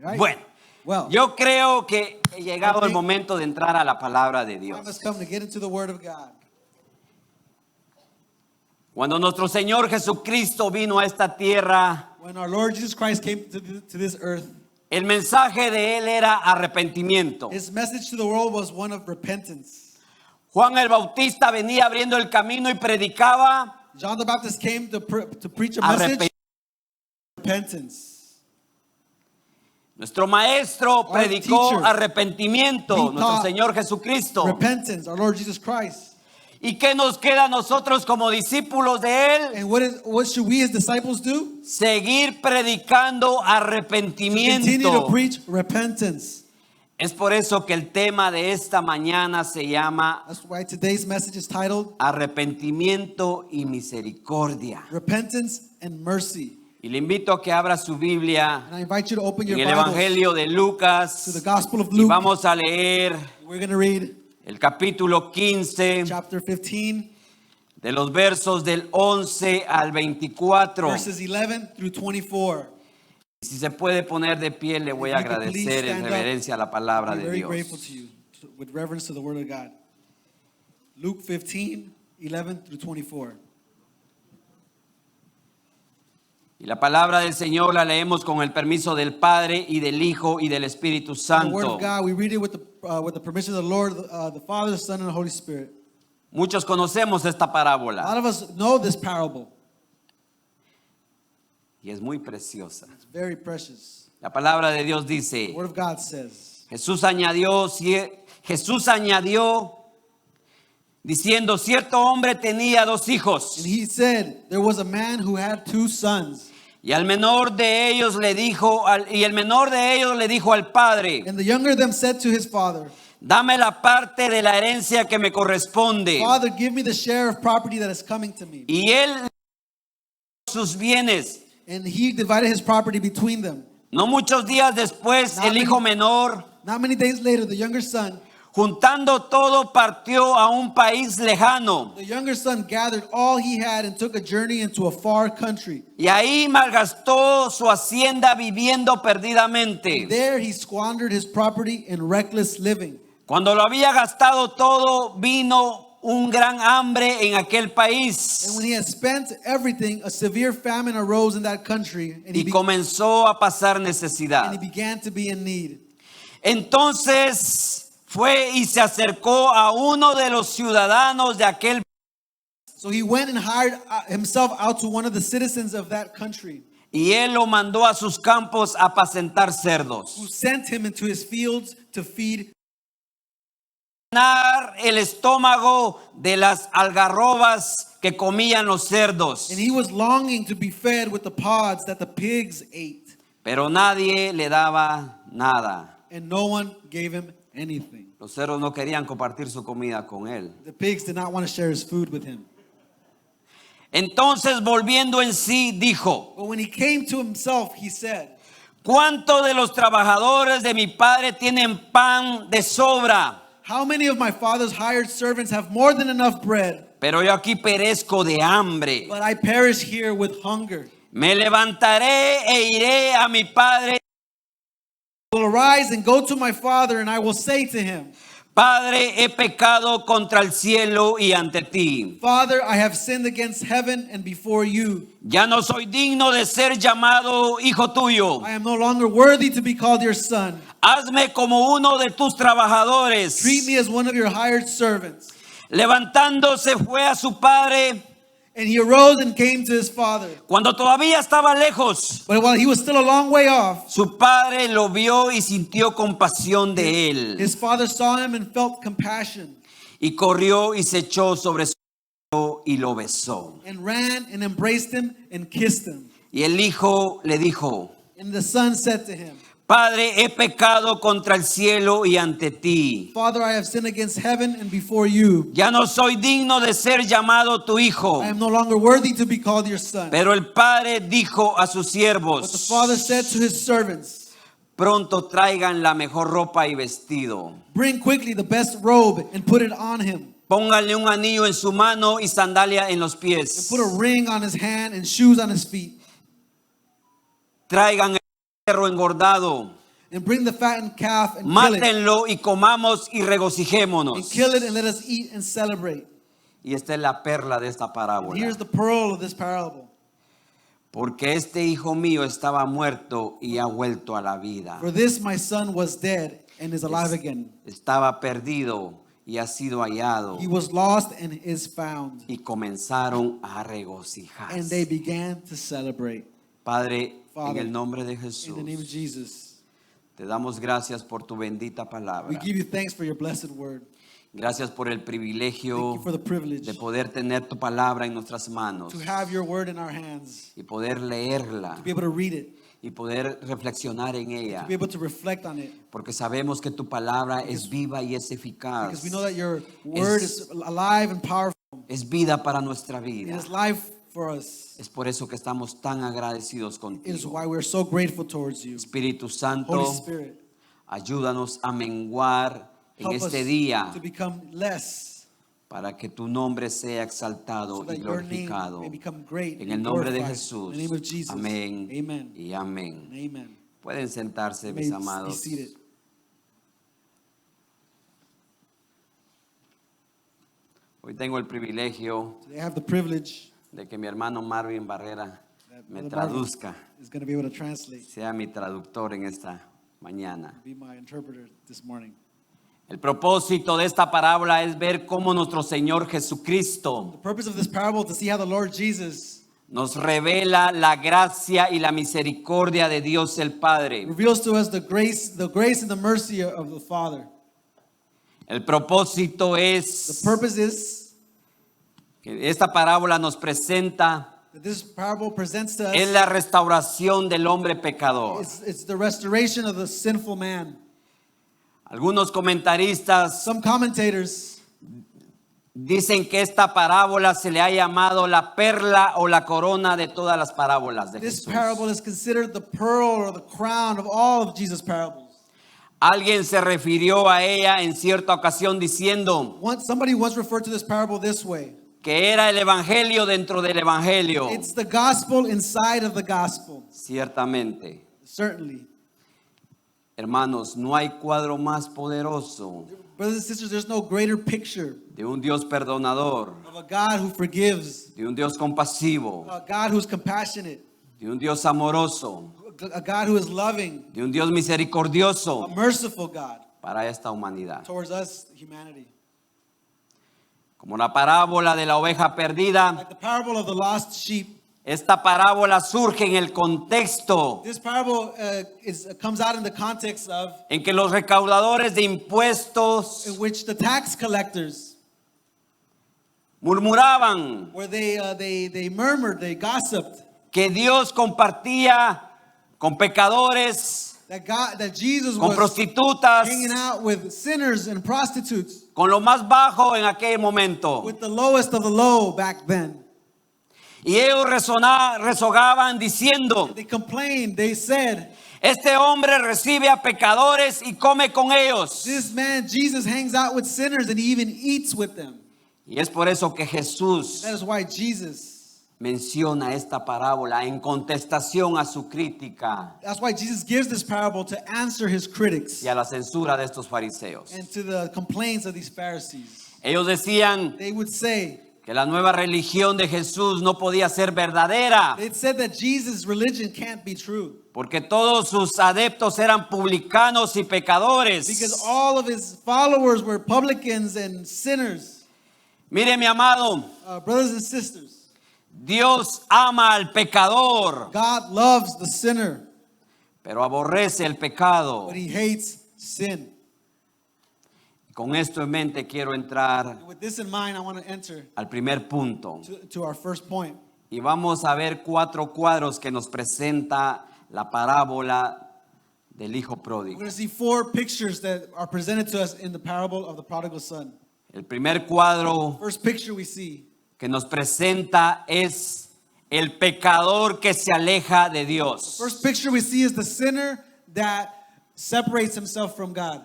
Right? Bueno, Well, yo creo que he llegado I el think momento de entrar a la palabra de time Dios. has come to get into the Word of God. Cuando nuestro Señor Jesucristo vino a esta tierra, When our Lord Jesus Christ came to this earth, el mensaje de Él era arrepentimiento. His message to the world was one of repentance. Juan el Bautista venía abriendo el camino y predicaba John the Baptist came to preach a message of repentance. Nuestro maestro predicó teacher, arrepentimiento, he nuestro taught Señor Jesucristo. Repentance, our Lord Jesus Christ. ¿Y qué nos queda a nosotros como discípulos de Él? And what should we as disciples do? Seguir predicando Continue arrepentimiento. to preach repentance. Es por eso que el tema de esta mañana se llama That's why today's message is titled Arrepentimiento y Misericordia. Repentance and Mercy. Y le invito a que abra su Biblia And I invite you to open en your el Bibles Evangelio de to the Lucas Gospel of y Luke. vamos a leer We're going to read el capítulo 15 chapter 15, de los versos del 11 al 24. verses 11 through 24. Si se puede poner de pie, le voy a If you could please agradecer en stand up, reverencia a la palabra I'm de very Dios. grateful to you with reverence to the Word of God. Luke 15, 11 through 24. Y la palabra del Señor la leemos con el permiso del Padre y del Hijo y del Espíritu The Word Santo. of God, we read it with the permission of the Lord, the Father, the Son, and the Holy Spirit. Muchos conocemos esta A parábola lot of us know this parable. y es muy preciosa. It's very precious. La palabra de Dios The dice, Word of God says, Jesús añadió diciendo, cierto hombre tenía dos hijos and he said, there was a man who had two sons. y el menor de ellos le dijo al padre, And the younger of them said to his father, dame la parte de la herencia que me corresponde. Father, give me the share of property that is coming to me. Y él sus bienes. And he divided his property between them. No muchos días después, el hijo menor, Not many days later, the younger son, juntando todo, partió a un país lejano. the younger son gathered all he had and took a journey into a far country. Y ahí malgastó su hacienda viviendo perdidamente. There he squandered his property in reckless living. Cuando lo había gastado todo, vino un gran hambre en aquel país. And when he had spent everything, a severe famine arose in that country, and Y comenzó a pasar and he necesidad. began to be in need. Entonces fue y se acercó a uno de los ciudadanos de aquel país. So he went and hired himself out to one of the citizens of that country, Y él lo mandó a sus campos a apacentar cerdos. who sent him into his fields to feed, Llenar el estómago de las algarrobas que comían los cerdos. and he was longing to be fed with the pods that the pigs ate, Pero nadie le daba nada. and no one gave him anything. Los cerdos no querían compartir su comida con él. The pigs did not want to share his food with him. Entonces, volviendo en sí, dijo, But when he came to himself, he said, ¿cuántos de los trabajadores de mi padre tienen pan de sobra? how many of my father's hired servants have more than enough bread, Pero yo aquí perezco de hambre. but I perish here with hunger? Me levantaré e iré a mi padre. I will arise and go to my father, and I will say to him, Padre, he pecado contra el cielo y ante ti. Father, I have sinned against heaven and before you. Ya no soy digno de ser llamado hijo tuyo. I am no longer worthy to be called your son. Hazme como uno de tus trabajadores. Treat me as one of your hired servants. Levantándose fue a su padre And he arose and came to his father. cuando todavía estaba lejos. But while he was still a long way off, Su padre lo vio y sintió compasión de él. his father saw him and felt compassion, Y corrió y se echó sobre su cuello y lo besó. and ran and embraced him and kissed him. Y el hijo le dijo, And the son said to him, Padre, he pecado contra el cielo y ante ti. Father, I have sinned against heaven and before you. Ya no soy digno de ser llamado tu hijo. I am no longer worthy to be called your son. Pero el padre dijo a sus But the siervos, father said to his servants, pronto traigan la mejor ropa y vestido. bring quickly the best robe and put it on him. Pónganle un anillo en su mano y sandalia en los And pies. put a ring on his hand and shoes on his feet. Traigan el becerro engordado And bring the fattened calf and kill it. Mátenlo y comamos y And regocijémonos. kill it and let us eat and celebrate. Y esta es la perla de esta And parábola. here's the pearl of this parable. Porque este hijo mío estaba muerto y ha vuelto a la vida. For this my son was dead and is alive again. Estaba perdido y ha sido hallado. He was lost and is found. Y comenzaron a And they regocijarse. began to celebrate. Padre, en Father, el nombre de In Jesús, the name of Jesus, te damos gracias por tu bendita we palabra. give you thanks for your blessed word. Gracias por el Thank privilegio you for the privilege de poder tener tu palabra en nuestras manos to have your word in our hands, y poder leerla to be able to read it, y poder reflexionar en to ella, be able to reflect on it. porque sabemos que tu palabra es viva y es Because eficaz. we know that your word is alive and powerful. Es vida para nuestra It vida. is life for us. Es por eso que estamos tan agradecidos It is contigo. why we're so grateful towards you. Espíritu Holy Santo, Spirit, ayúdanos a menguar en help us este día to become less para que tu nombre sea exaltado so y that your name glorificado. may become great En and el nombre de glorified. Jesús. In the name of Jesus. Amén Amen. y amén. And amen. Pueden sentarse, You mis may be amados. seated. Hoy tengo el privilegio Today I have the privilege de que mi hermano Marvin Barrera that me Brother Marvin traduzca, is going to be able to translate, sea mi traductor en esta mañana. be my interpreter this morning. El propósito de esta parábola es ver cómo nuestro Señor Jesucristo The purpose of this parable is to see how the Lord Jesus nos revela la gracia y la misericordia de Dios el Padre. reveals to us the grace and the mercy of the Father. El propósito The es purpose is que esta parábola nos presenta that this parable presents to es us la restauración del hombre pecador. it's the restoration of the sinful man. Algunos comentaristas Some commentators dicen que esta parábola se le ha llamado la perla o la corona de todas las parábolas de this Jesús. parable is considered the pearl or the crown of all of Jesus' parables. Alguien se refirió a ella en cierta ocasión diciendo Somebody once referred to this parable this way. que era el evangelio dentro del evangelio. It's the gospel inside of the gospel. Ciertamente, Certainly. hermanos, no hay cuadro más poderoso Brothers and sisters, there's no greater picture de un Dios perdonador, of a God who forgives, de un Dios compasivo, a God who's compassionate, de un Dios amoroso, a God who is loving, de un Dios a misericordioso merciful God para esta humanidad. towards us, humanity. Como la parábola de la oveja perdida, Like the parable of the lost sheep, esta parábola surge en el contexto this parable comes out in the context of en que los recaudadores de impuestos in which the tax collectors, murmuraban where they murmured, they gossiped, que Dios compartía con pecadores, that Jesus con was prostitutas, hanging out with sinners and prostitutes, con lo más bajo en aquel momento. with the lowest of the low back then. Y ellos rezogaban diciendo, They complained, they said, este hombre recibe a pecadores y come con ellos. this man Jesus hangs out with sinners and he even eats with them. Y es por eso que Jesús That is why Jesus, menciona esta parábola en contestación a su crítica that's why Jesus gives this parable to answer his critics y a la censura de estos fariseos. and to the complaints of these Pharisees. Ellos decían They would say, que la nueva religión de Jesús no podía ser verdadera they said that Jesus' religion can't be true porque todos sus adeptos eran publicanos y pecadores. because all of his followers were publicans and sinners. Mire, mi amado, Brothers and sisters, Dios ama al pecador, God loves the sinner, pero aborrece el pecado. but he hates sin. Con esto en mente quiero entrar With this in mind, I want to enter al primer punto. to our first point. Y vamos a ver 4 cuadros que nos presenta la parábola del hijo We're pródigo. going to see 4 pictures that are presented to us in the parable of the prodigal son. El primer cuadro First picture we see que nos presenta es el pecador que se aleja de Dios. First picture we see is the sinner that separates himself from God.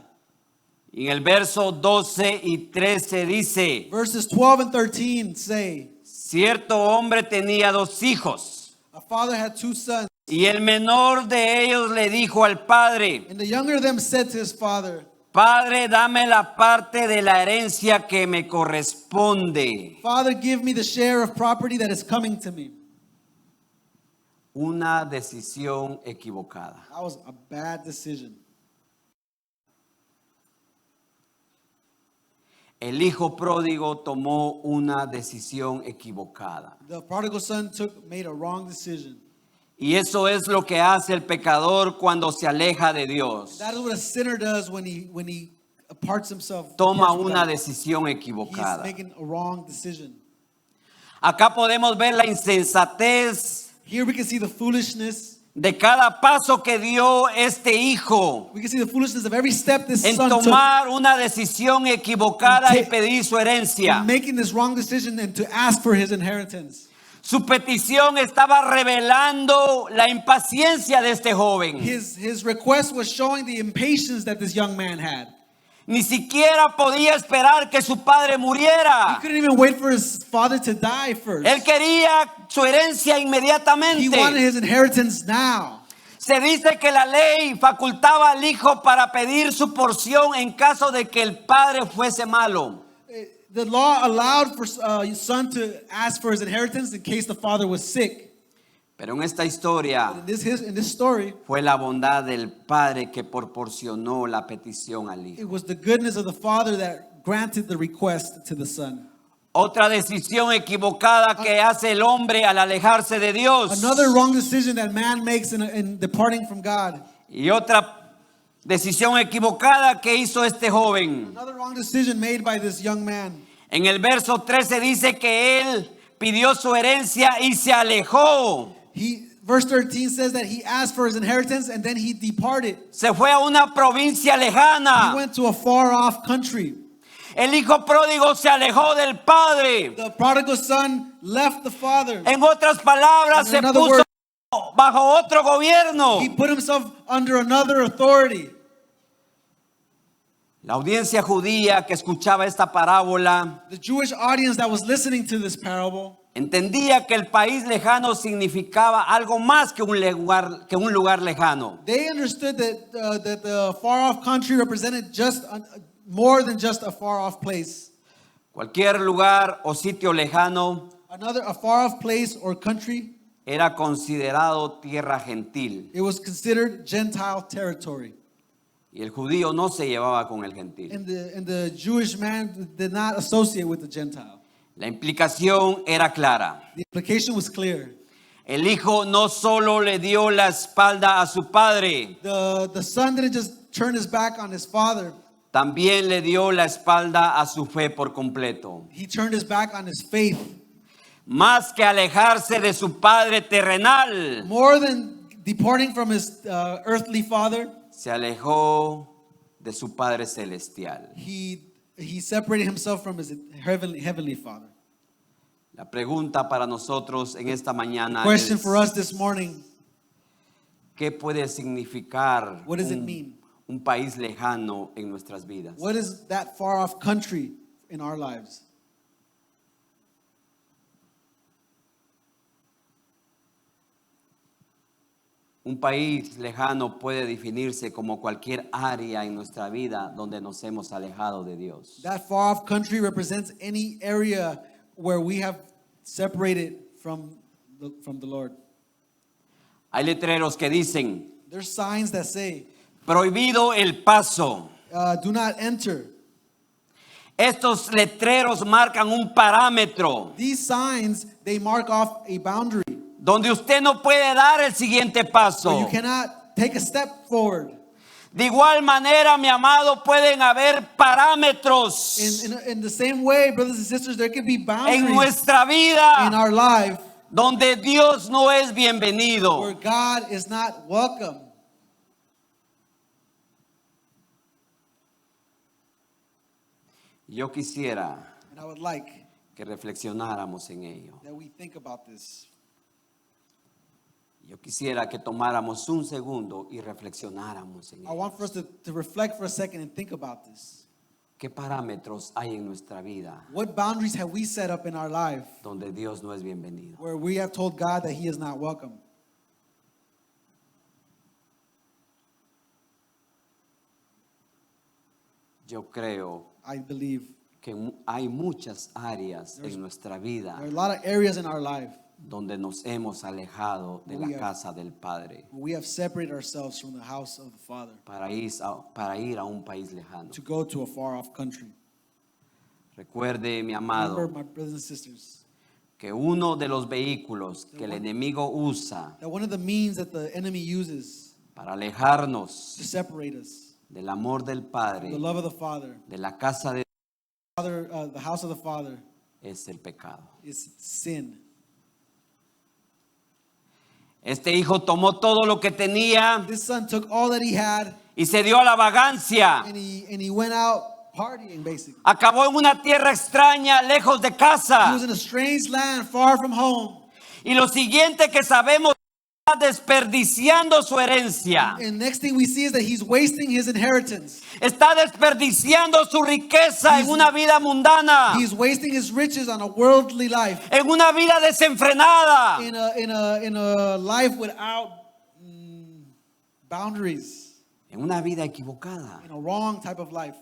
Y en el verso 12 y 13 dice, Verses 12 and 13 say, cierto hombre tenía 2 hijos. a father had 2 sons. Y el menor de ellos le dijo al padre: And the younger of them said to his father, Padre, dame la parte de la herencia que me corresponde. Father, give me the share of property that is coming to me. Una decisión equivocada. That was a bad decision. El hijo pródigo tomó una decisión equivocada. The prodigal son made a wrong decision. Y eso es lo que hace el pecador cuando se aleja de Dios. That is what a sinner does when he aparts himself. Toma departs from una God. decisión He's equivocada. making a wrong decision. Acá podemos ver la insensatez Here we can see the foolishness. de cada paso que dio este hijo We can see the foolishness of every step this en son took tomar una decisión equivocada y And pedir su herencia. in making this wrong decision and to ask for his inheritance. Su petición estaba revelando la impaciencia de este joven. His request was showing the impatience that this young man had. Ni siquiera podía esperar que su padre He muriera. couldn't even wait for his father to die first. Él quería su herencia He wanted inmediatamente. his inheritance now. Se dice que la ley facultaba al hijo para pedir su porción en caso de que el padre fuese malo. The law allowed for his son to ask for his inheritance in case the father was sick. Pero en esta historia In this story, fue la bondad del padre que proporcionó la petición al hijo. it was the goodness of the father that granted the request to the son. Otra decisión equivocada que hace el hombre al alejarse de Dios. Another wrong decision that man makes in departing from God. Y otra decisión equivocada que hizo este joven. Another wrong decision made by this young man. En el verso 13 dice que él pidió su herencia y se alejó. Verse 13 says that he asked for his inheritance and then he departed. Se fue a una provincia He lejana. went to a far off country. El hijo pródigo se alejó del padre. The prodigal son left the father. En otras palabras, In se other puso bajo otro gobierno. He put himself under another authority. La audiencia judía que escuchaba esta parábola The Jewish audience that was listening to this parable entendía que el país lejano significaba algo más que un lugar lejano. they understood that the far off country represented just more than just a far off place. Cualquier lugar o sitio lejano A far off place or country, era considerado tierra gentil. it was considered Gentile territory. Y el judío no se llevaba con el gentil. And the Jewish man did not associate with the Gentile. La implicación era clara. The implication was clear. El hijo no solo le dio la espalda a su padre, The son didn't just turn his back on his father. también le dio la espalda a su fe por completo. He turned his back on his faith. Más que alejarse de su padre terrenal, More than departing from his earthly father, se alejó de su Padre Celestial. he separated himself from his heavenly father. La pregunta para nosotros en esta mañana Question es, for us this morning, ¿qué puede significar what does it mean? un país lejano en nuestras vidas? What is that far off country in our lives? Un país lejano puede definirse como cualquier área en nuestra vida donde nos hemos alejado de Dios. That far off country represents any area where we have separated from the Lord. Hay letreros que dicen, There's signs that say, prohibido el paso. do not enter. Estos letreros marcan un parámetro These signs, they mark off a boundary. donde usted no puede dar el siguiente So paso. you cannot take a step forward. De igual manera, mi amado, pueden haber parámetros In the same way, brothers and sisters, there can be en boundaries nuestra in vida our life donde Dios no es where bienvenido. God is not welcome. Yo quisiera And I would like que reflexionáramos en ello. that we think about this. Yo quisiera que tomáramos un segundo y reflexionáramos en I ello. want for us to reflect for a second and think about this. ¿Qué parámetros hay en nuestra vida What boundaries have we set up in our life donde Dios no es bienvenido? where we have told God that He is not welcome? Yo creo I believe que hay muchas áreas There's- en nuestra vida there are a lot of areas in our life donde nos hemos alejado de We la have- casa del Padre where we have separated ourselves from the house of the Father para ir a un país lejano. to go to a far off country. Recuerde, mi Remember, amado, my brothers and sisters, que uno de los vehículos que el enemigo usa that one of the means that the enemy uses para to alejarnos separate us del amor del from Padre, the love of the Father, de la casa de the house of the Father, es el pecado. is sin. Este hijo tomó todo lo que tenía This son took all that he had y se dio a la vagancia. and he went out partying, basically. Acabó en una tierra extraña, lejos de He casa. was in a strange land, far from home. Y lo siguiente que sabemos, está desperdiciando su herencia. And next thing we see is that he's wasting his inheritance. Está desperdiciando su riqueza en una vida mundana, He's wasting his riches on a worldly life, en una vida desenfrenada. in a life without boundaries, En una vida equivocada. in a wrong type of life.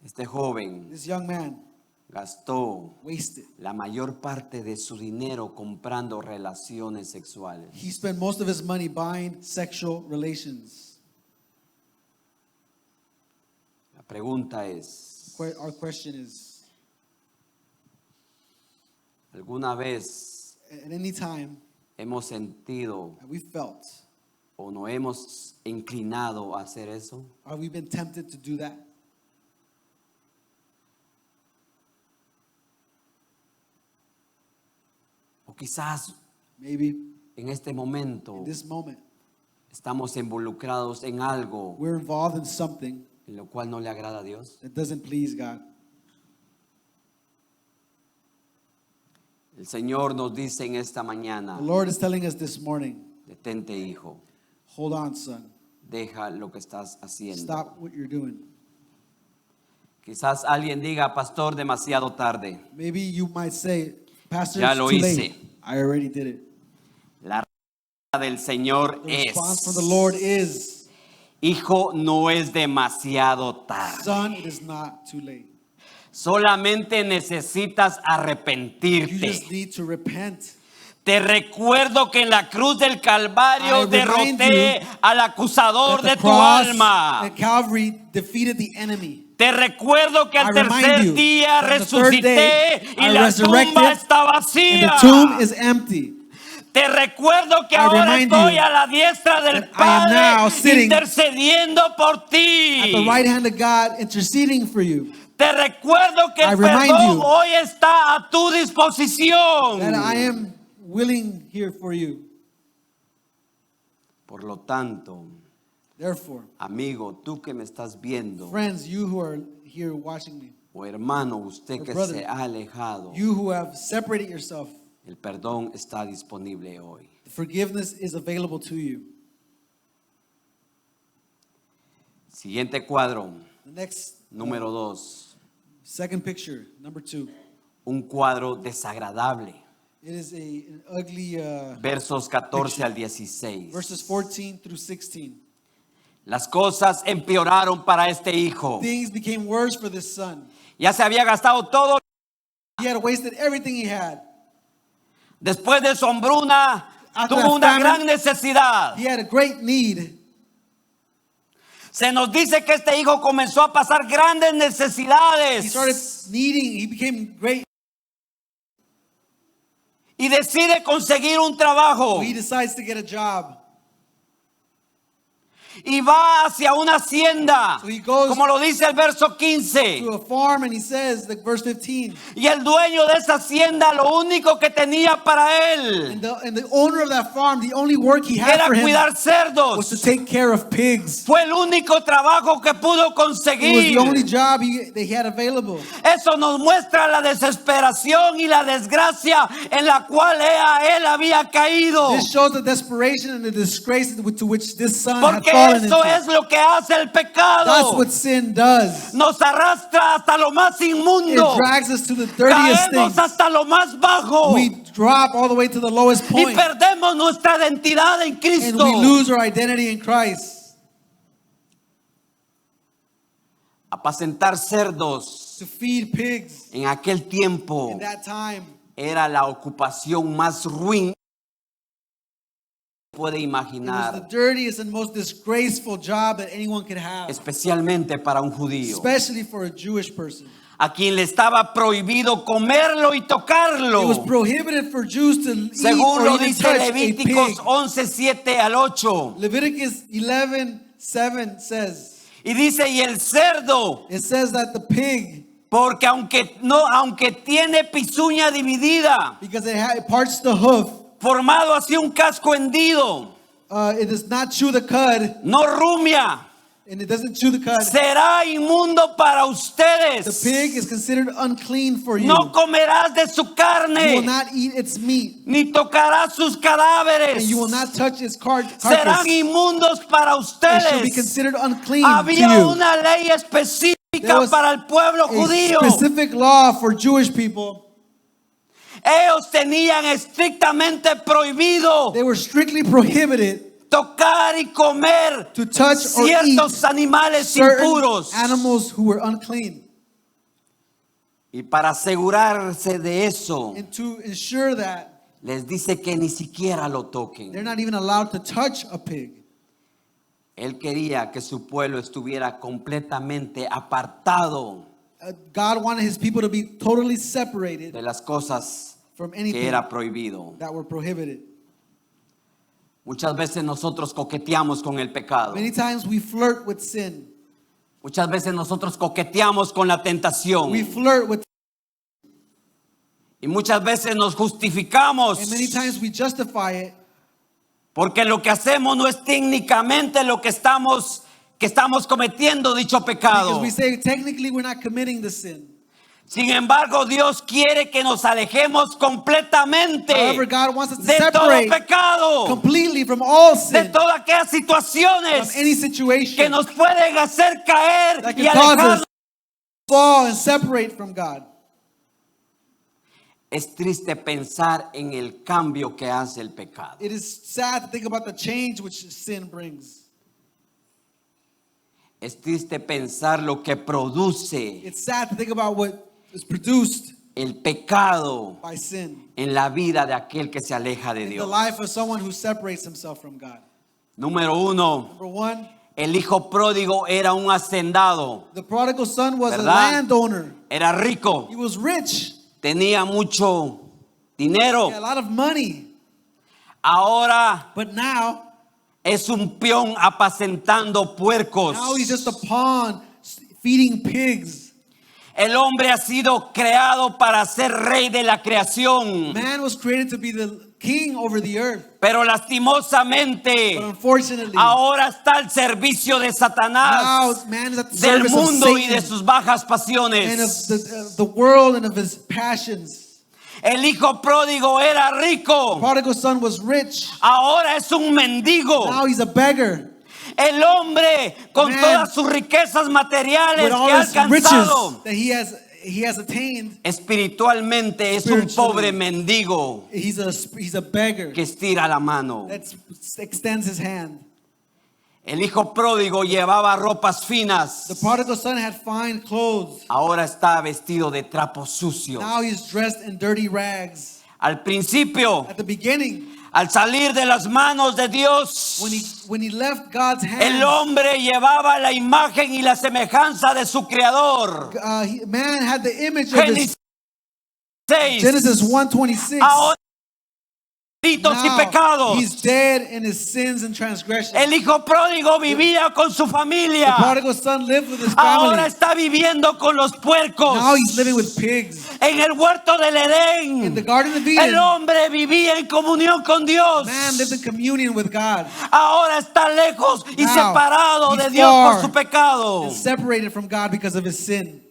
Este joven This young man gastó wasted. la mayor parte de su dinero comprando relaciones sexuales. He spent most of his money buying sexual relations. La pregunta es, Our question is, ¿alguna vez at any time hemos sentido have we felt, o no hemos inclinado a hacer eso? have we been tempted to do that? O quizás Maybe en este momento in this moment estamos involucrados en algo we're involved in something en lo cual no le agrada a Dios. that doesn't please God. El Señor nos dice en esta mañana, The Lord is telling us this morning, detente, hijo, hold on, son. deja lo que estás haciendo. Stop what you're doing. Quizás alguien diga, pastor, demasiado tarde. Maybe you might say, Pastor, Ya it's lo too hice. late. I already did it. La respuesta del Señor The es, response from the Lord is, hijo, no es demasiado tarde. son, it is not too late. Solamente necesitas You arrepentirte. just need to repent. Te recuerdo que en la cruz del Calvario I remind derroté you al acusador That the de tu cross alma. at Calvary defeated the enemy. Te recuerdo que al I remind tercer you día that the third resucité day y I la resurrected tumba está And vacía. the tomb is empty. Te recuerdo que I ahora remind estoy you a la diestra del that I am now Padre sitting intercediendo por At ti. the right hand of God, interceding for you. Te recuerdo que I el remind perdón you hoy está a tu disposición. That I am willing here for you. Por lo tanto, Therefore, amigo, tú que me estás viendo, friends, you who are here watching me, o hermano, usted Or que brother, se ha alejado, you who have separated yourself, el perdón está disponible hoy. forgiveness is available to you. Siguiente cuadro, The next, número 2. second picture, number 2. Un cuadro desagradable. It is an ugly Versos 14 al 16. verses 14 through 16. Las cosas empeoraron para este hijo. Things became worse for this son. Ya se había gastado todo. He had wasted everything he had. Después de su hambruna, After tuvo that una famine, gran necesidad. He had a great need. Se nos dice que este hijo comenzó a pasar grandes He necesidades started needing, he became great. y decide conseguir un trabajo He decides to get a job. y va hacia una hacienda, So he goes como lo dice el verso 15. to a farm and he says, like verse 15, Y el dueño de esa hacienda lo único que tenía para él and the owner of that farm, the only work he had era for him cuidar was cerdos. to take care of pigs. Fue el único trabajo que pudo It was conseguir. the only job that he had available. Eso nos muestra la desesperación y la desgracia en la cual él había caído. This shows the desperation and the disgrace to which this son had Porque fallen eso into. es lo que hace el That's pecado. what sin does. Nos arrastra hasta lo más It inmundo. drags us to the dirtiest Caemos things. hasta lo más bajo. We drop all the way to the lowest Y point. perdemos nuestra identidad en And Cristo. we lose our identity in Christ. Apacentar cerdos to feed pigs en aquel tiempo in that time era la ocupación más ruin que puede it was the imaginar, dirtiest and most disgraceful job that anyone could have, especialmente para un judío, especially for a Jewish person. a quien le estaba prohibido comerlo y It was tocarlo. prohibited for Jews to eat Según or lo even dice touch a Levíticos pig. 11:7 al 8. Leviticus 11:7 says, Y dice, y el cerdo, it says that the pig, porque aunque tiene pezuña dividida, because it parts the hoof, formado así un casco hendido, it does not chew the cud, no rumia, and it doesn't chew the cud. será inmundo para The ustedes. pig is considered unclean for you. No comerás de su You will carne, not eat its meat, ni tocarás sus and cadáveres. you will not touch its Serán carcass. inmundos para It shall be ustedes. considered unclean to Había you. una ley There específica was para el pueblo A judío. specific law for Jewish people. Ellos tenían estrictamente prohibido They were strictly prohibited tocar y comer to touch or eat ciertos animales certain impuros. animals who were unclean. Y para asegurarse de eso, And to ensure that les dice que ni siquiera lo toquen. they're not even allowed to touch a pig. Él quería que su pueblo estuviera completamente apartado God wanted his people to be totally separated de las cosas from que anything era prohibido. that were prohibited. Muchas veces nosotros coqueteamos con el pecado. Many times we flirt with sin. Muchas veces nosotros coqueteamos con la tentación. We flirt with, Y muchas veces nos justificamos and many times we justify it porque lo que hacemos no es técnicamente lo que estamos cometiendo dicho pecado. because we say technically we're not committing the sin. Sin embargo, Dios quiere que nos alejemos completamente However, God wants us to de todo separate pecado, completely from all de sin, todas aquellas from situaciones any que situation nos pueden hacer caer that y can cause alejarnos. us to fall and separate from God. Es triste pensar en el cambio que hace el pecado. It is sad to think about the change which sin brings. Es triste pensar lo que produce It's sad to think about what is produced el pecado by sin en la vida de aquel que se aleja de in the Dios. life of someone who separates himself from God. Número uno, Number one, el hijo pródigo era un hacendado, the prodigal son was a ¿verdad? landowner. era rico, He was rich. tenía mucho He dinero. had a lot of money. Ahora But now es un peón apacentando puercos. Now he's just a pawn feeding pigs. El hombre ha sido creado para ser rey de la creación, Man was created to be the king over the earth. pero But lastimosamente unfortunately, ahora está al servicio de now Satanás, man is at the del service of mundo y de Satan sus bajas and of pasiones. the world and of his passions. El hijo pródigo era rico, Prodigal son was rich. ahora es un mendigo. Now he's a beggar. El hombre con Man, todas sus riquezas materiales With all que ha his riches alcanzado, that he has attained, espiritualmente es un Spiritually. pobre mendigo he's a beggar que estira la mano. that extends his hand. El hijo pródigo llevaba ropas The finas, prodigal son had fine clothes. ahora está vestido de trapos sucios. Now he's dressed in dirty rags. Al principio, At the beginning, al salir de las manos de Dios, when he left God's el hands, hombre llevaba la imagen y la semejanza de su creador. man had the image of his Génesis 6. Genesis 1:26. Ahora delitos y Now, pecados. he's dead in his sins and transgressions. El hijo pródigo vivía con su The familia. prodigal son lived with his Ahora family. está viviendo con los puercos. Now he's living with pigs. En el huerto del In the Edén, Garden of el Eden, hombre vivía en comunión con Dios. man lived in communion with God Ahora está lejos y Now, separado he's de Dios por far su pecado. and separated from God because of his sin.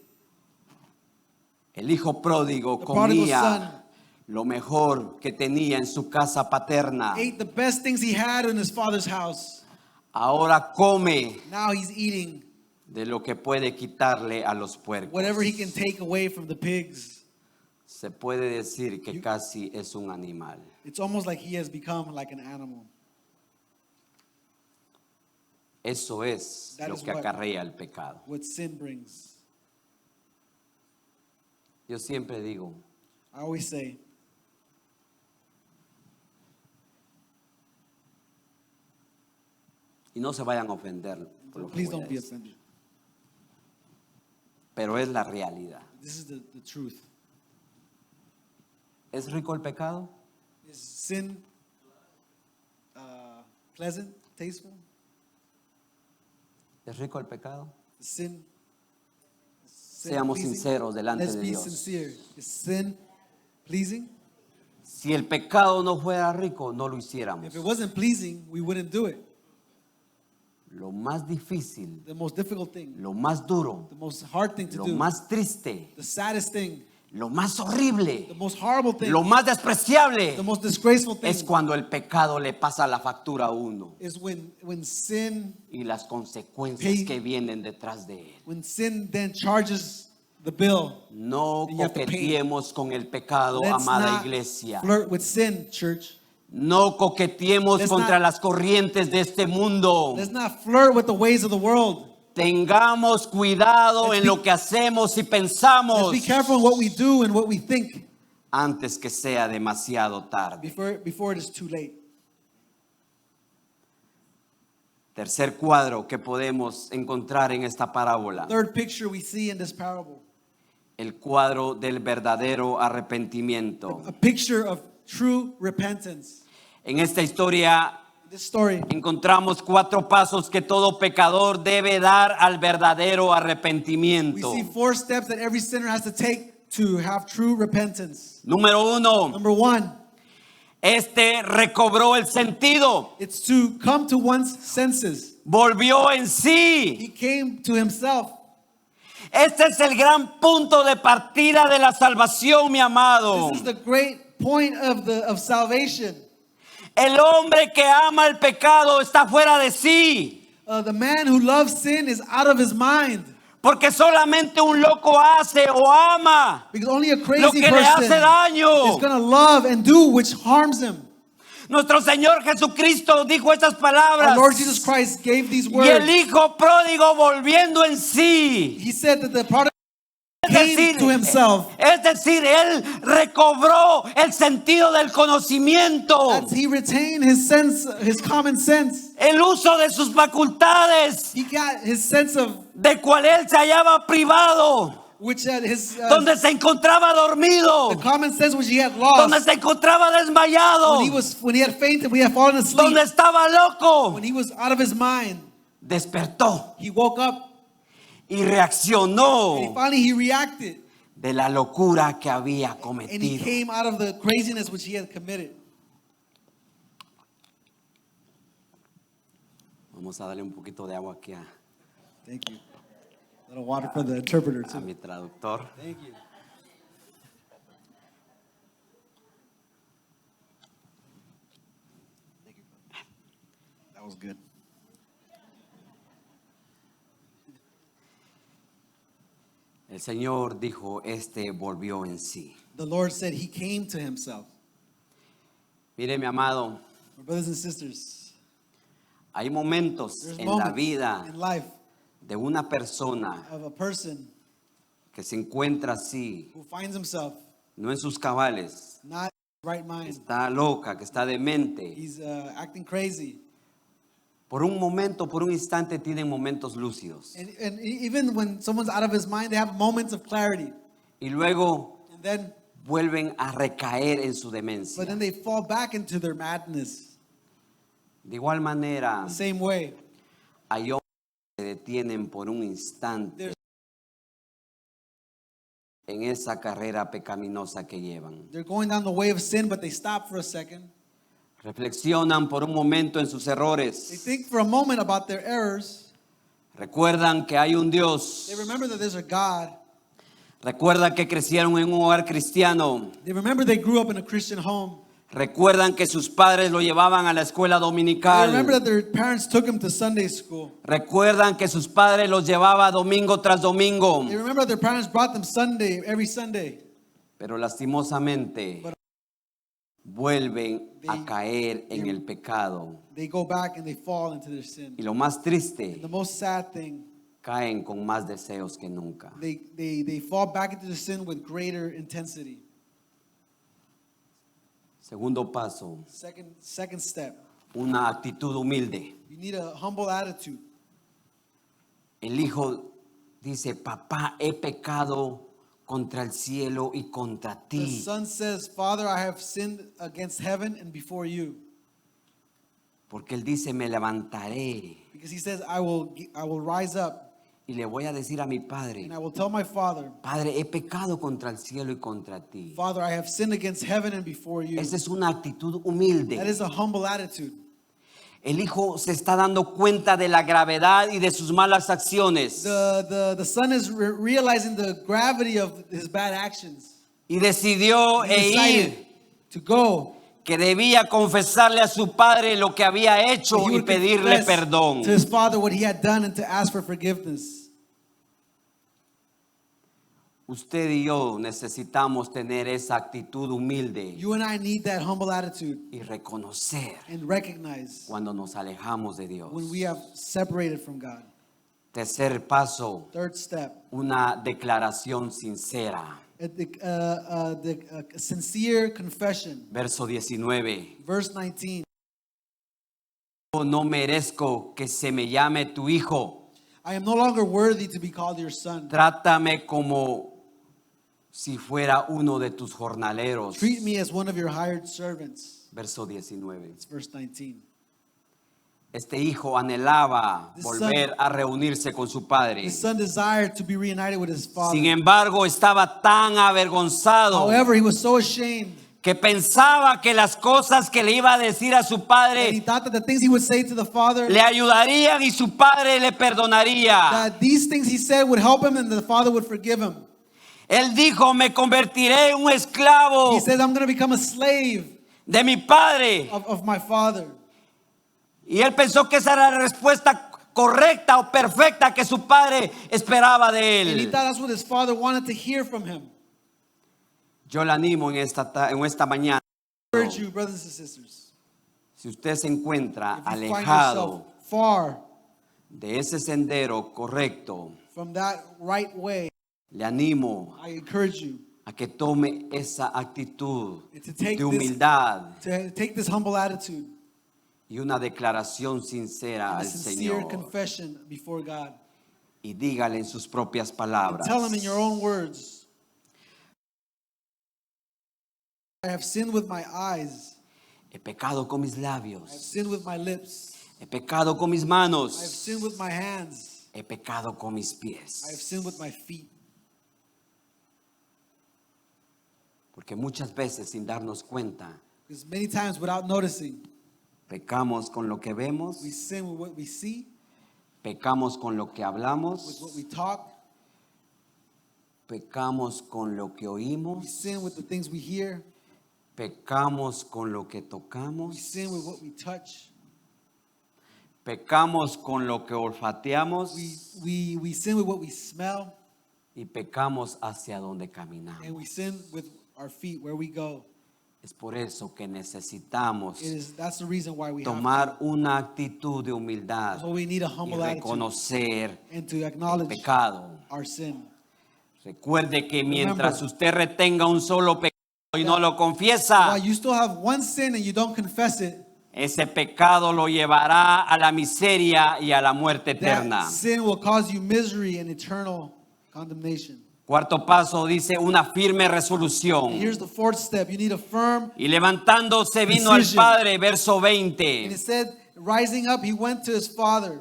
El hijo pródigo The prodigal comía son lo mejor que tenía en su casa paterna. ate the best things he had in his father's house. Ahora come Now he's eating de lo que puede quitarle a los puercos. whatever he can take away from the pigs. Se puede decir que casi es un animal. It's almost like he has become like an animal. Eso es That lo is que acarrea el pecado. what sin brings. Yo siempre digo, I always say, y no se vayan a ofender por lo que please voy a don't be decir, offended. pero es la realidad. This is the truth. ¿Es rico el pecado? Is sin pleasant, tasteful? ¿Es rico el pecado? Is sin Seamos pleasing? sinceros delante Let's de be Dios. sincere. Is sin pleasing? Si el pecado no fuera rico, no lo hiciéramos. If it wasn't pleasing, we wouldn't do it. Lo más difícil, The most difficult thing, lo más duro, the most hard thing to lo do, más triste, the saddest thing, lo más horrible, the most horrible thing, lo más despreciable the most disgraceful thing es cuando el pecado le pasa la factura a uno is when sin y las consecuencias Pay- que vienen detrás de él. when sin then charges the bill. No You have to pay. coqueteemos con el pecado, Let's amada not iglesia. flirt with sin, church. No coqueteemos Let's contra not- las corrientes de este mundo. Let's not flirt with the ways of the world. Tengamos cuidado Let's en be- lo que hacemos y Let's pensamos be careful in what we do and what we think antes que sea demasiado tarde. before it is too late. Tercer cuadro que podemos encontrar en esta parábola, Third picture we see in this parable, el cuadro del verdadero arrepentimiento. a picture of true repentance. En esta historia In this story, encontramos 4 pasos que todo pecador debe dar al verdadero we arrepentimiento. see 4 steps that every sinner has to take to have true repentance. Número 1, Number 1, este recobró el sentido, it's to come to one's senses. volvió en sí. He came to himself. Este es el gran punto de partida de la salvación, mi amado. This is the great point of salvation. El hombre que ama el pecado está fuera de sí, The man who loves sin is out of his mind. porque solamente un loco hace o ama Because only a lo crazy que le hace person daño. is going to love and do which harms him. Nuestro Señor Jesucristo dijo estas Our palabras. Lord Jesus Christ gave these Y el words. hijo pródigo volviendo en sí. He said that the prodigal Es came decir, to himself. él recobró el sentido del conocimiento, As he retained his sense, his common sense. el uso de sus facultades, He got his sense of de cual él se hallaba privado, which had his donde se encontraba dormido, the common sense which he had donde lost se encontraba desmayado, when he had fainted, when he had fallen asleep, donde estaba loco. when he was out of his mind. Despertó He woke up y and reaccionó finally he reacted de la locura que había and he cometido. came out of the craziness which he had committed. Vamos a darle un poquito de agua aquí Thank you. A little water for the interpreter a too. mi traductor. Thank you. That was good. El Señor dijo, este volvió en sí. The Lord said he came to himself. Mire, mi amado, My brothers and sisters, hay momentos there's en la moments vida in life de una persona of a person que se encuentra así, who finds himself no en sus cabales, not in his right que mind. está loca, que está demente. He's acting crazy. Por un momento, por un instante, tienen momentos lúcidos. And even when someone's out of his mind, they have moments of clarity. Y luego And then, vuelven a recaer en su but demencia. then they fall back into their madness. De igual manera, The same way. hay hombres que se detienen por un instante There's- en esa carrera pecaminosa que llevan. They're going down the way of sin, but they stop for a second. Reflexionan por un momento en sus They errores. think for a moment about their errors. Recuerdan que hay un Dios. They remember that there's a God. Recuerdan que crecieron en un hogar cristiano. They remember they grew up in a Christian home. Recuerdan que sus padres lo llevaban a la escuela They remember dominical. that their parents took them to Sunday school. Recuerdan que sus padres los llevaba domingo tras domingo. They remember their parents brought them every Sunday. Pero lastimosamente, vuelven a caer en el pecado. they go back and they fall into their sin. Y lo más triste, The most sad thing, caen con más deseos que nunca. they fall back into the sin with greater intensity. Segundo paso, Second step, una actitud humilde. you need a humble attitude. El hijo dice, papá, he pecado contra el cielo y contra The ti. son says, Father, I have sinned against heaven and before you. Porque él dice, me levantaré Because he says, I will rise up y le voy a decir a mi padre, and I will tell my father, Padre, he pecado contra el cielo y contra ti. Father, I have sinned against heaven and before you. Esa es una actitud That humilde. is a humble attitude. El hijo se está dando cuenta de la gravedad y de sus malas acciones The son is realizing the gravity of his bad actions. y decidió He decided ir to go. que debía confesarle a su padre lo que había hecho He y would pedirle confess perdón. to his father what he had done and to ask for forgiveness. Usted y yo necesitamos tener esa actitud humilde You and I need that humble attitude y reconocer and recognize cuando nos alejamos de Dios. when we have separated from God. Tercer paso, Third step, una declaración sincera. the sincere confession. Verso 19. Verse 19. Yo no merezco que se me llame tu hijo. I am no longer worthy to be called your son. Trátame como si fuera uno de tus jornaleros. Treat me as one of your hired servants. Verso 19. It's verse 19. Este hijo anhelaba The volver a reunirse con su padre. The son desired to be reunited with his father. Sin embargo, estaba tan avergonzado However, he was so ashamed que pensaba que las cosas que le iba a decir a su that he padre thought that the things he would say to the father, le ayudarían y su padre le perdonaría. that these things he said would help him and the father would forgive him. Él dijo, me convertiré en un esclavo He says, I'm going to become a slave de mi padre. of my father. Y él pensó que esa era la respuesta correcta o perfecta que su padre esperaba de And he él. thought that's what his father wanted to hear from him. Yo le animo en esta mañana. I urge you, brothers and sisters, Si usted se encuentra if you find alejado yourself far de ese sendero correcto, from that right way, le animo I encourage you a que tome esa actitud to take de humildad to take this humble attitude, y una declaración sincera a al sincere Señor. confession before God. Y dígale en sus propias And palabras. tell him in your own words, I have sinned with my eyes. He pecado con mis I have labios. sinned with my lips. He pecado con mis I have manos. sinned with my hands. He pecado con mis I have pies. sinned with my feet. Porque muchas veces sin darnos cuenta, Because many times without noticing, pecamos con lo que vemos, we sin with what we see, pecamos con lo que with hablamos, what we talk. pecamos con lo que We oímos, sin with the things we hear. pecamos con lo que We tocamos, sin with what we touch. pecamos con lo que olfateamos We sin with what we smell. y pecamos hacia donde caminamos. And we sin with our feet where we go. Es por eso que necesitamos That's the reason why we have tomar una actitud de humildad so we need a y humble attitude reconocer and to el acknowledge pecado. our sin. Recuerde que mientras Remember, usted retenga un solo pecado y no lo confiesa, While you still have one sin and you don't confess it, ese pecado lo llevará a la miseria y a la muerte eterna. that sin will cause you misery and eternal condemnation. Cuarto paso dice una firme resolución. Here's the fourth step. You need a firm, Y levantándose vino al Decision. Padre, verso and 20. it said, rising up, he went to his father.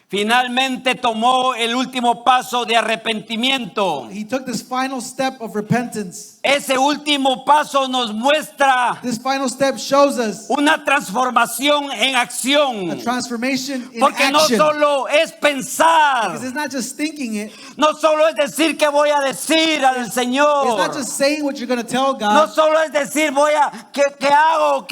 Finalmente tomó el último paso de arrepentimiento. He took this final step of repentance. Ese último paso nos muestra This final step shows us una transformación en a acción. transformation in Porque no action. solo es pensar, Because it's not just thinking it. no solo es decir que voy a decir al It's Señor, not just saying what you're going to tell no God. solo es decir ¿qué hago?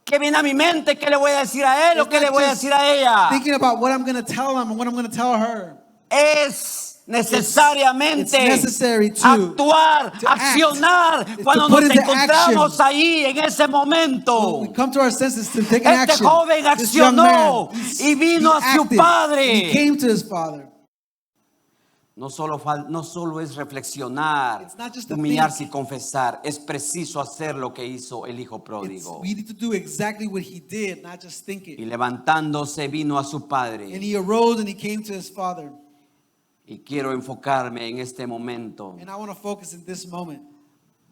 ¿Qué viene a mi mente? ¿Qué le voy a decir a él o It's qué le not voy a just decir a ella? thinking about what I'm going to tell him and what I'm going to tell her. Es necesariamente it's necessary to actuar, act, accionar to cuando put nos into encontramos ahí en ese momento. We come to our senses to take an Este action. joven This young accionó man, y vino a su acted, padre. and he came to his father. No solo es reflexionar, It's not just to humillarse y think. confesar. Es preciso hacer lo que hizo el hijo pródigo. We need to do exactly what he did, not just think Y it. levantándose vino a su And padre. he arose and he came to his father. Y quiero enfocarme en este momento. And I want to focus in this moment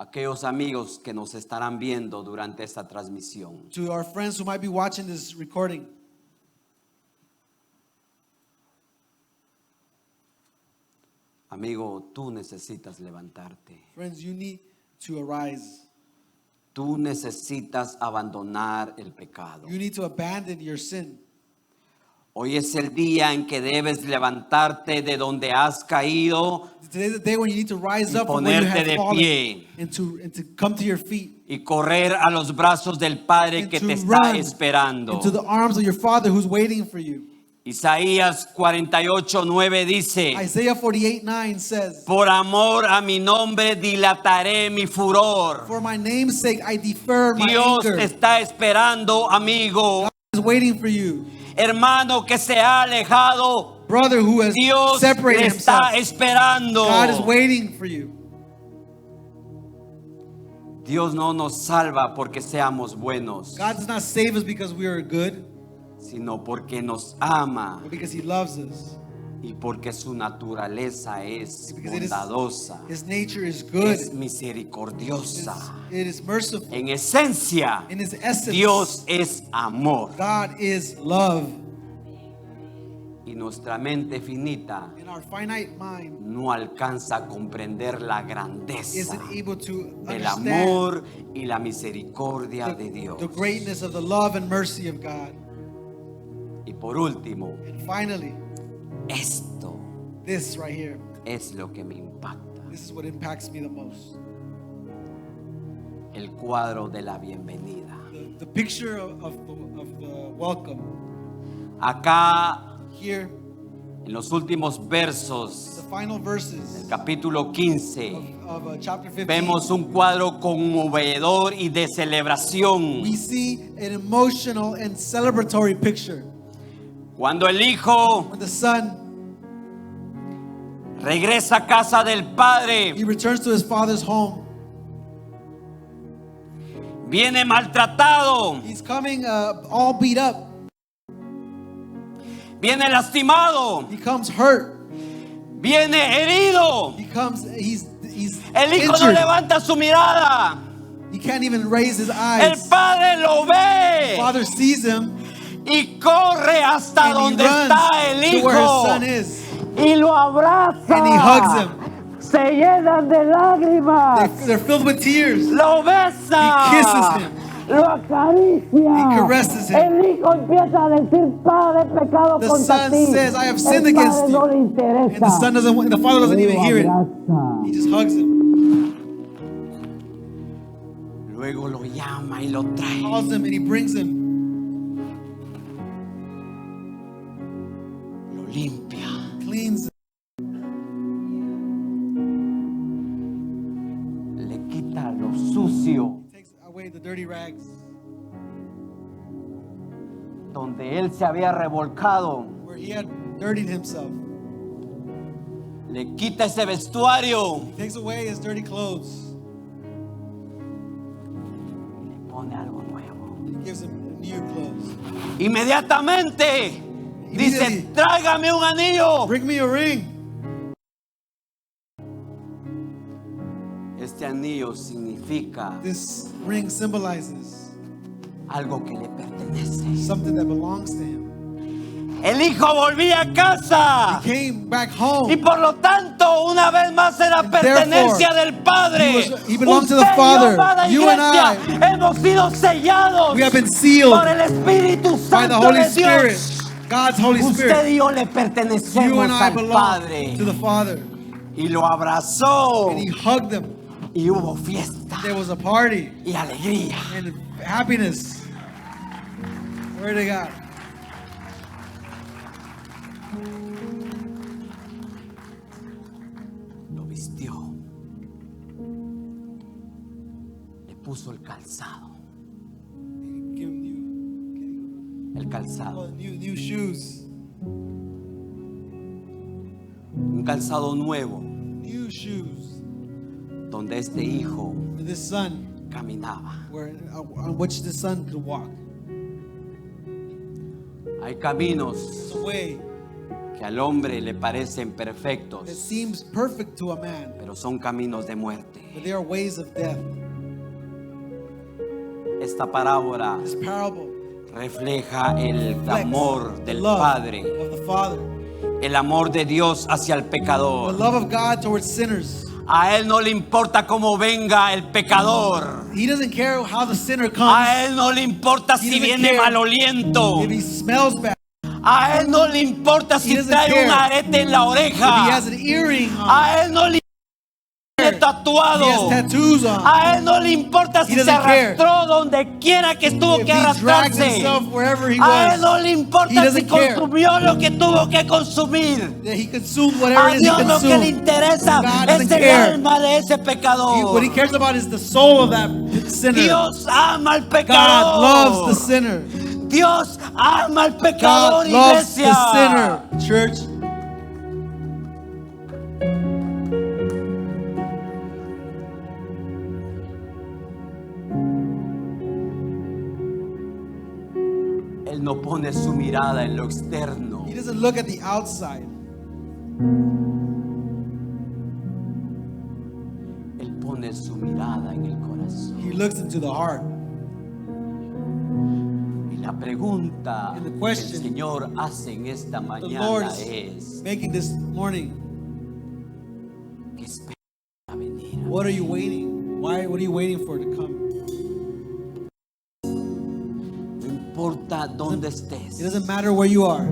Aquellos amigos que nos estarán viendo durante esta transmisión. to our friends who might be watching this recording. Amigo, tú necesitas levantarte. Friends, you need to arise. Tú necesitas abandonar el pecado. You need to abandon your sin. Hoy es el día en que debes levantarte de donde has caído Today's the day when you need to rise y up from where you ponerte have de fallen pie and to come to your feet. y correr a los brazos del Padre And que to te está run esperando. into the arms of your Father who's waiting for you. Isaías 48:9 dice: Isaiah 48:9 says, por amor a mi nombre dilataré mi furor. "For my name's sake I defer my Dios anger." te está esperando, amigo, God is waiting for you. hermano que se ha alejado. Brother who has Dios separated te está himself. esperando. God is waiting for you. Dios no nos salva porque seamos buenos, God does not save us because we are good, sino porque nos ama but because he loves us. y porque su naturaleza es Because it is- bondadosa, His nature is good. es misericordiosa. It is merciful. En esencia, In his essence, Dios es amor. God is love. Y nuestra mente finita And our finite mind no alcanza a comprender la grandeza isn't able to del understand amor y la misericordia de Dios. the greatness of the love and mercy of God. Y por último, And finally, esto this right here, es lo que me impacta. this is what impacts me the most. El cuadro de la bienvenida. The picture of the welcome. Acá, Here, en los últimos versos, the final verses capítulo 15, of chapter 15, vemos un cuadro conmovedor y de celebración. we see an emotional and celebratory picture. Cuando el hijo When the son, regresa a casa del padre, he returns to his father's home. viene maltratado, He's coming all beat up. viene lastimado, He comes hurt. viene herido. He's El hijo no injured. levanta su mirada. He can't even raise his El eyes. padre lo ve Father sees him y corre hasta and he donde runs está el to where his hijo son is. y lo abraza. And he hugs him. Se llenan de lágrimas. They're filled with tears. Lo besa. He kisses him. Lo acaricia. He caresses him. El hijo empieza a decir, padre, pecado The contra son ti. says, "I have sinned El against padre you." no le interesa. And the son doesn't. The father doesn't even hear it. Abraza. He just hugs him, Luego lo llama y lo trae. calls him, and he brings him. Lo limpia. Cleans him. Le quita lo sucio. Takes away the dirty rags Donde él se había revolcado. where he had dirtied himself. Le quita ese vestuario. He takes away his dirty clothes. Le pone algo nuevo. He gives him new clothes. Inmediatamente dice, Immediately. tráigame un anillo. Bring me a ring. Este anillo significa This ring symbolizes algo que le pertenece. something that belongs to him. El hijo volvía a casa. He came back home. Y por lo tanto, una vez más era And pertenencia therefore, del Padre. he belonged to the Usted y yo, Father. amada You and iglesia, hemos sido sellados We have been sealed por el Espíritu by Santo the Holy de Spirit. Dios. God's Holy Usted Spirit. y yo le You pertenecemos and I al belong Padre. to the Father. Y lo abrazó. And he hugged them. Y hubo fiesta There was a party y alegría. and happiness. Glory to God. puso el calzado. Give him El calzado. new shoes. Un calzado nuevo New shoes. donde este hijo For this son, caminaba. on which the son could walk. Hay caminos It's a way que al hombre le parecen that perfectos, seems perfect to a man, pero son caminos de but muerte. they are ways of death. Esta parábola This parable refleja el reflects amor the del love Padre, of the Father, el amor de Dios hacia el the pecador. love of God towards sinners. A él no le importa cómo venga el pecador. He doesn't care how the sinner comes, A él no le importa si doesn't viene care maloliento. if he smells bad, A él no le importa si doesn't trae care un arete en la if he oreja. has an earring on, A él no le importa if he has tatuado. tattoos on, A él no le importa si He se doesn't care. arrastró donde quiera que tuvo if que he drags arrastrarse. himself wherever he A él no was, le He importa si doesn't care. consumió lo que tuvo que consumir. that he consumed whatever A it is he Dios lo que le consumed. interesa God es doesn't el care. alma de ese What pecador. he cares about is the soul of that sinner. Dios ama al God pecador. loves the sinner. Dios ama al pecador, God loves iglesia. the sinner, church. Él no pone su mirada en lo externo. He doesn't look at the outside. Él pone su mirada en el corazón. He looks into the heart. Y la pregunta And the que el question Señor hace en esta The mañana Lord's es: making this morning. ¿qué espera para venir? What are you waiting? What are you waiting for to come? No importa dónde estés. It doesn't matter where you are.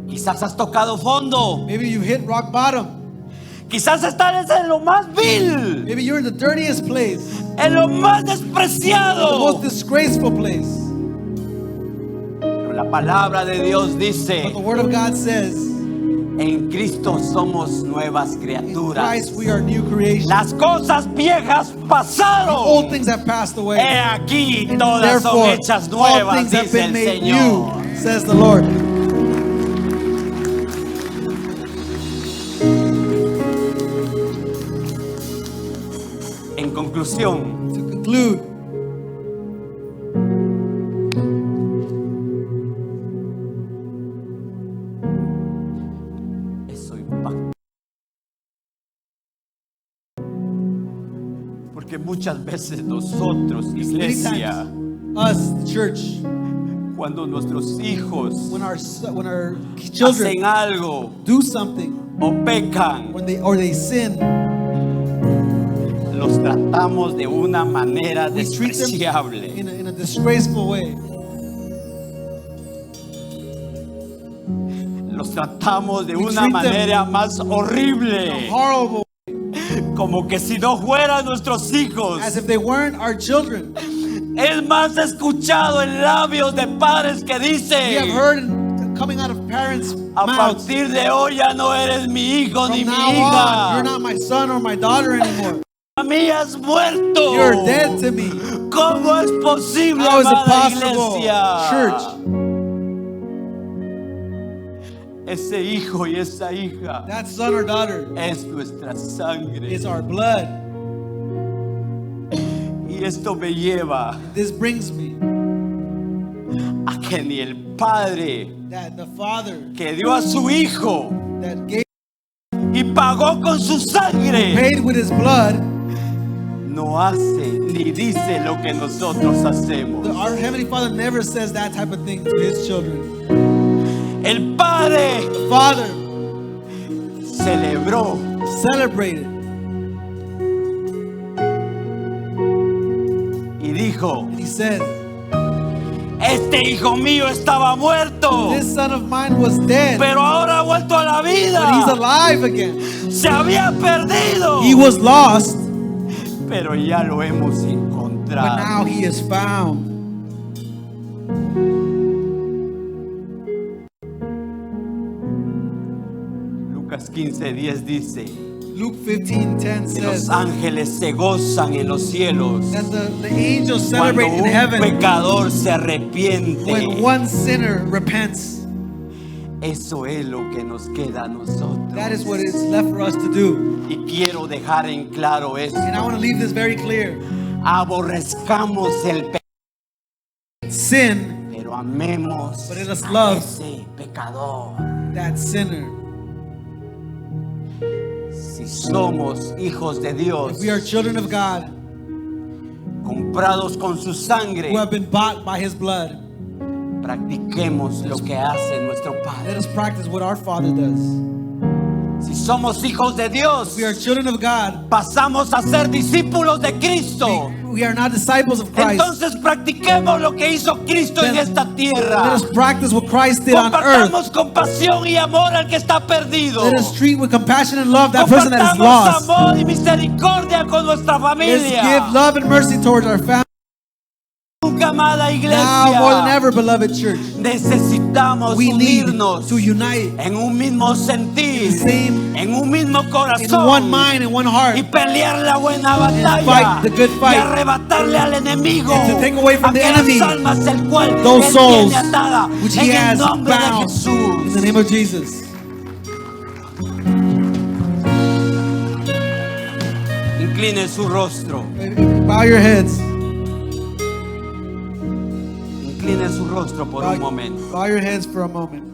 Quizás has tocado fondo. Maybe you hit rock bottom. Quizás estás en lo más vil, Maybe you're in the dirtiest place, en lo más the most despreciado. disgraceful place. Pero la palabra de Dios But dice: the Word of God says, en Cristo somos nuevas in criaturas. Christ we are new creation. Las cosas viejas Old pasaron. things have passed away. He aquí And todas son therefore, hechas all nuevas, things have dice been el made Señor. new, says the Lord. En conclusión, To conclude, eso impacta. Porque muchas veces nosotros, many iglesia, times, us, the church, cuando nuestros hijos when our children hacen algo do something, o pecan, when they sin, los tratamos de una manera we treat them despreciable. in a disgraceful way. Los tratamos de We una treat them manera más In a horrible. horrible, Como que si no fueran nuestros hijos. as if they weren't our children. Es más escuchado en labios de padres que We have dicen: heard coming out of parents' a mouths, partir de hoy ya no eres mi hijo ni from mi now on, hija. you're not my son or my daughter anymore. A mí has muerto. You're dead to me. ¿Cómo es posible, How is it amada possible, iglesia? church? Ese hijo y esa hija That son or daughter es nuestra sangre. is our blood. Y esto me lleva This brings me a que ni el padre that the Father que dio a su hijo that gave, y pagó con su sangre paid with his blood, no hace ni dice lo que nosotros hacemos. our Heavenly Father never says that type of thing to his children. El padre The Father celebró celebrated y dijo: and he said, este hijo mío estaba muerto, this son of mine was dead, pero ahora ha vuelto a la but he's vida. alive again. Se había perdido, He was lost, pero ya lo hemos but encontrado. now he is found. Lucas 15:10 dice: Luke 15:10 que los says ángeles se gozan en los cielos that the angels cuando celebrate in un heaven pecador se when arrepiente. one sinner repents. Eso es lo que nos queda a nosotros. That is what is left for us to do. Y quiero dejar en claro esto. And I want to leave this very clear. Aborrezcamos el pecado, Sin, pero amemos but let us a love ese pecador. that sinner. Si somos hijos de Dios, If we are children of God comprados con su sangre, who have been bought by His blood, practiquemos lo que hace nuestro let Padre. us practice what our Father does. Si somos hijos de Dios, If we are children of God, pasamos a ser discípulos de Cristo. we are not disciples of Christ. Entonces practiquemos lo que hizo Cristo en esta Let tierra. us practice what Christ did on earth. Compartamos compasión y amor al que está perdido. Let us treat with compassion and love that person that is Compartamos lost. amor y misericordia con nuestra Let's familia. give love and mercy towards our family. Nunca, amada Now more than iglesia, ever, beloved church, necesitamos we need unirnos to unite en un mismo sentir, same- en un mismo in corazón, one mind and one heart, y pelear la buena batalla, fight the good fight, y arrebatarle al enemigo and to take away from the aquellas enemy almas el cual those él souls tiene atada which en He el has nombre de bound in the Jesús. name of Jesus. Incline su rostro, Bow your heads. incline su rostro por un momento. Bow your heads for a moment.